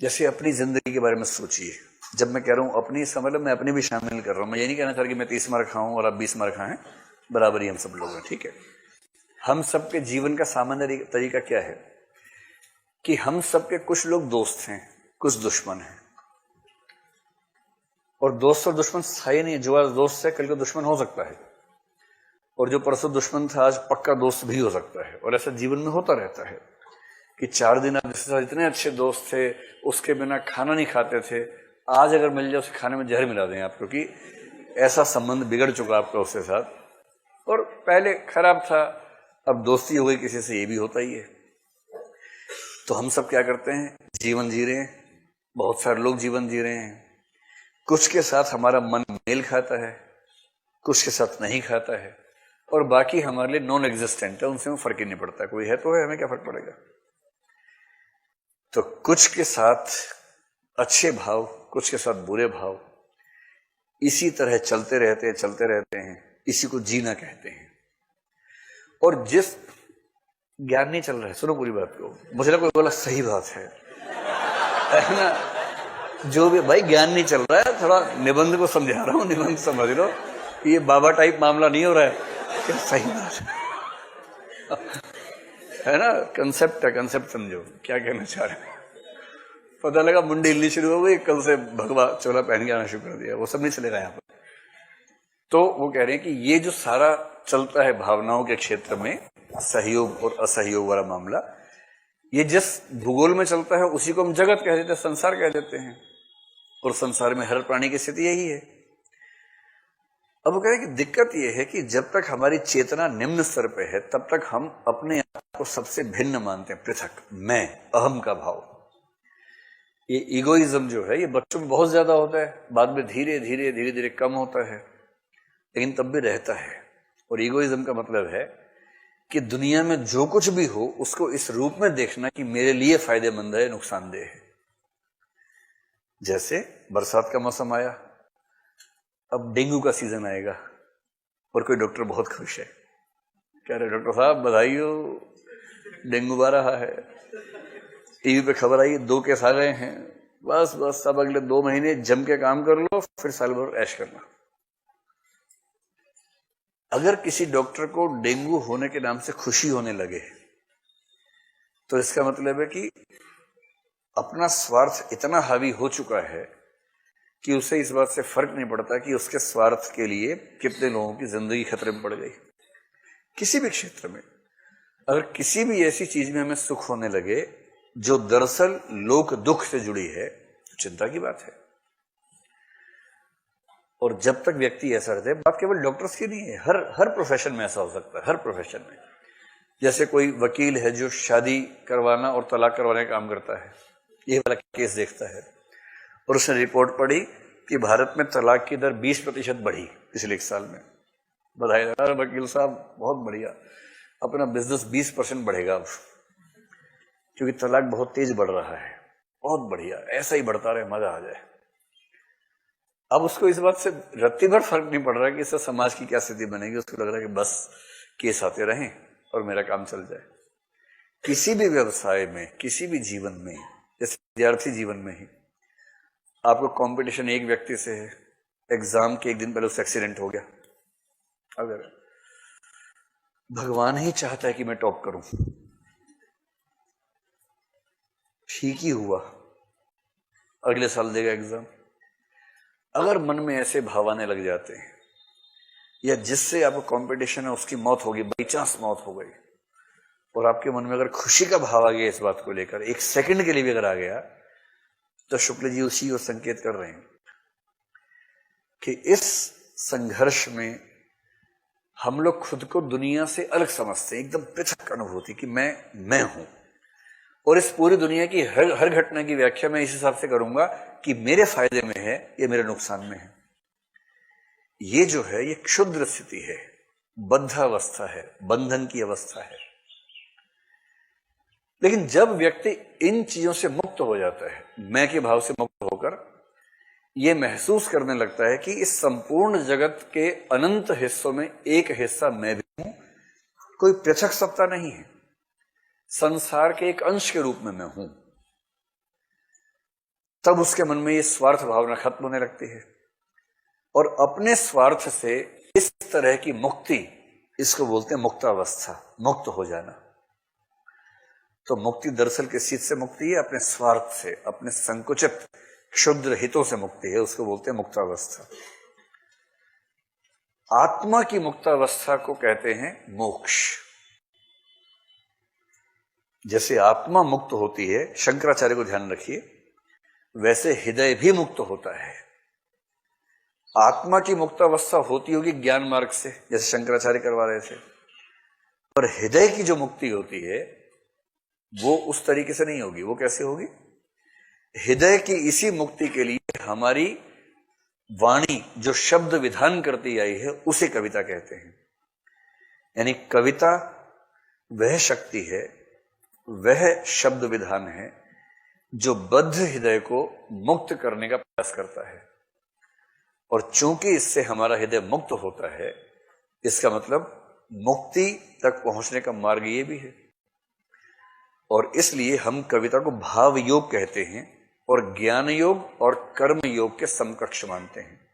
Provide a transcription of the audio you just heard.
जैसे अपनी जिंदगी के बारे में सोचिए। जब मैं कह रहा हूं अपनी, इसका मतलब मैं अपनी भी शामिल कर रहा हूं। मैं ये नहीं कहना चाह रहा कि मैं 30 मार्क खाऊं और आप 20 मार्क खाएं, बराबर ही हम सब लोग हैं, ठीक है। हम सबके जीवन का सामान्य तरीका क्या है कि हम सबके कुछ लोग दोस्त हैं, कुछ दुश्मन हैं। और दोस्त और दुश्मन स्थायी नहीं है। जो आज दोस्त है कल को दुश्मन हो सकता है, और जो परसों दुश्मन था आज पक्का दोस्त भी हो सकता है। और ऐसा जीवन में होता रहता है कि 4 दिन आप जिसके साथ इतने अच्छे दोस्त थे, उसके बिना खाना नहीं खाते थे, आज अगर मिल जाए उसे खाने में जहर मिला दें आप, क्योंकि ऐसा संबंध बिगड़ चुका आपका उसके साथ, और पहले खराब था, अब दोस्ती हो गई किसी से, ये भी होता ही है। तो हम सब क्या करते हैं, जीवन जी रहे हैं, बहुत सारे लोग जीवन जी रहे हैं। कुछ के साथ हमारा मन मेल खाता है, कुछ के साथ नहीं खाता है, और बाकी हमारे लिए नॉन एग्जिस्टेंट है, उनसे हमें फर्क ही नहीं पड़ता। कोई है तो है, हमें क्या फर्क पड़ेगा। तो कुछ के साथ अच्छे भाव, कुछ के साथ बुरे भाव, इसी तरह चलते रहते हैं। इसी को जीना कहते हैं। और जिस ज्ञान नहीं चल रहा है, सुनो पूरी बात को, मुझे लगा कोई बोला सही बात है ना। जो भी भाई ज्ञान नहीं चल रहा है, थोड़ा निबंध को समझा रहा हूं, निबंध समझ लो कि ये बाबा टाइप मामला नहीं हो रहा है, क्या सही बात है ना। कंसेप्ट है, कंसेप्ट समझो क्या कहना चाह रहे हैं। पता लगा मुंडी हिलनी शुरू हो गई, कल से भगवा चोला पहन के आना शुरू कर दिया, वो सब नहीं चलेगा यहाँ पर। तो वो कह रहे हैं कि ये जो सारा चलता है भावनाओं के क्षेत्र में, सहयोग और असहयोग वाला मामला, ये जिस भूगोल में चलता है उसी को हम जगत कह देते हैं, संसार कह देते हैं। और संसार में हर प्राणी की स्थिति यही है। अब वो कह रहे हैं कि दिक्कत यह है कि जब तक हमारी चेतना निम्न स्तर पे है, तब तक हम अपने आप को सबसे भिन्न मानते हैं, पृथक, मैं, अहम का भाव। ये ईगोइज्म जो है, ये बच्चों में बहुत ज्यादा होता है, बाद में धीरे धीरे कम होता है, लेकिन तब भी रहता है। और ईगोइज्म का मतलब है कि दुनिया में जो कुछ भी हो उसको इस रूप में देखना कि मेरे लिए फायदेमंद है, नुकसानदेह है। जैसे बरसात का मौसम आया, अब डेंगू का सीजन आएगा, और कोई डॉक्टर बहुत खुश है, कह रहे डॉक्टर साहब बधाई हो, डेंगू आ रहा है, टीवी पे खबर आई 2 केस आ गए हैं, बस अब अगले 2 महीने जम के काम कर लो, फिर साल भर ऐश करना। अगर किसी डॉक्टर को डेंगू होने के नाम से खुशी होने लगे, तो इसका मतलब है कि अपना स्वार्थ इतना हावी हो चुका है कि उसे इस बात से फर्क नहीं पड़ता कि उसके स्वार्थ के लिए कितने लोगों की जिंदगी खतरे में पड़ गई। किसी भी क्षेत्र में अगर किसी भी ऐसी चीज में हमें सुख होने लगे जो दरअसल लोक दुख से जुड़ी है, तो चिंता की बात है। और जब तक व्यक्ति ऐसा रहता है, बात केवल डॉक्टर्स की नहीं है, हर प्रोफेशन में ऐसा हो सकता है, हर प्रोफेशन में। जैसे कोई वकील है जो शादी करवाना और तलाक करवाने का काम करता है, ये वाला केस देखता है, और उसने रिपोर्ट पढ़ी कि भारत में तलाक की दर 20% बढ़ी पिछले 1 साल में। बधाई, वकील साहब बहुत बढ़िया, अपना बिजनेस 20% बढ़ेगा अब, क्योंकि तलाक बहुत तेज बढ़ रहा है। बहुत बढ़िया, ऐसा ही बढ़ता रहे, मजा आ जाए। अब उसको इस बात से रत्ती भर फर्क नहीं पड़ रहा कि इससे समाज की क्या स्थिति बनेगी। उसको लग रहा है कि बस केस आते रहें और मेरा काम चल जाए। किसी भी व्यवसाय में, किसी भी जीवन में, जैसे विद्यार्थी जीवन में ही आपको कंपटीशन एक व्यक्ति से है, एग्जाम के 1 दिन पहले उससे एक्सीडेंट हो गया, अगर भगवान ही चाहता है कि मैं टॉप करूं, ठीक ही हुआ, अगले साल देगा एग्जाम। अगर मन में ऐसे भाव आने लग जाते हैं, या जिससे आपको कंपटीशन है उसकी मौत होगी, बाई चांस मौत हो गई, और आपके मन में अगर खुशी का भाव आ गया इस बात को लेकर, 1 सेकंड के लिए भी अगर आ गया, तो शुक्ल जी उसी को संकेत कर रहे हैं कि इस संघर्ष में हम लोग खुद को दुनिया से अलग समझते हैं, एकदम पृथक अनुभूति कि मैं हूं। और इस पूरी दुनिया की हर घटना की व्याख्या मैं इस हिसाब से करूंगा कि मेरे फायदे में है या मेरे नुकसान में है। ये जो है ये क्षुद्र स्थिति है, बद्धावस्था है, बंधन की अवस्था है। लेकिन जब व्यक्ति इन चीजों से मुक्त हो जाता है, मैं के भाव से मुक्त होकर यह महसूस करने लगता है कि इस संपूर्ण जगत के अनंत हिस्सों में एक हिस्सा मैं भी हूं, कोई पृथक सत्ता नहीं है, संसार के एक अंश के रूप में मैं हूं। तब उसके मन में ये स्वार्थ भावना खत्म होने लगती है और अपने स्वार्थ से इस तरह की मुक्ति, इसको बोलते हैं मुक्तावस्था, मुक्त हो जाना। तो मुक्ति दरअसल किस चीज से मुक्ति है? अपने स्वार्थ से, अपने संकुचित क्षुद्र हितों से मुक्ति है, उसको बोलते हैं मुक्तावस्था। आत्मा की मुक्तावस्था को कहते हैं मोक्ष। जैसे आत्मा मुक्त होती है, शंकराचार्य को ध्यान रखिए, वैसे हृदय भी मुक्त होता है। आत्मा की मुक्तावस्था होती होगी ज्ञान मार्ग से, जैसे शंकराचार्य करवा रहे थे, और हृदय की जो मुक्ति होती है वो उस तरीके से नहीं होगी। वो कैसे होगी? हृदय की इसी मुक्ति के लिए हमारी वाणी जो शब्द विधान करती आई है उसे कविता कहते हैं। यानी कविता वह शक्ति है, वह शब्द विधान है जो बद्ध हृदय को मुक्त करने का प्रयास करता है। और चूंकि इससे हमारा हृदय मुक्त होता है, इसका मतलब मुक्ति तक पहुंचने का मार्ग ये भी है। और इसलिए हम कविता को भाव योग कहते हैं और ज्ञान योग और कर्म योग के समकक्ष मानते हैं।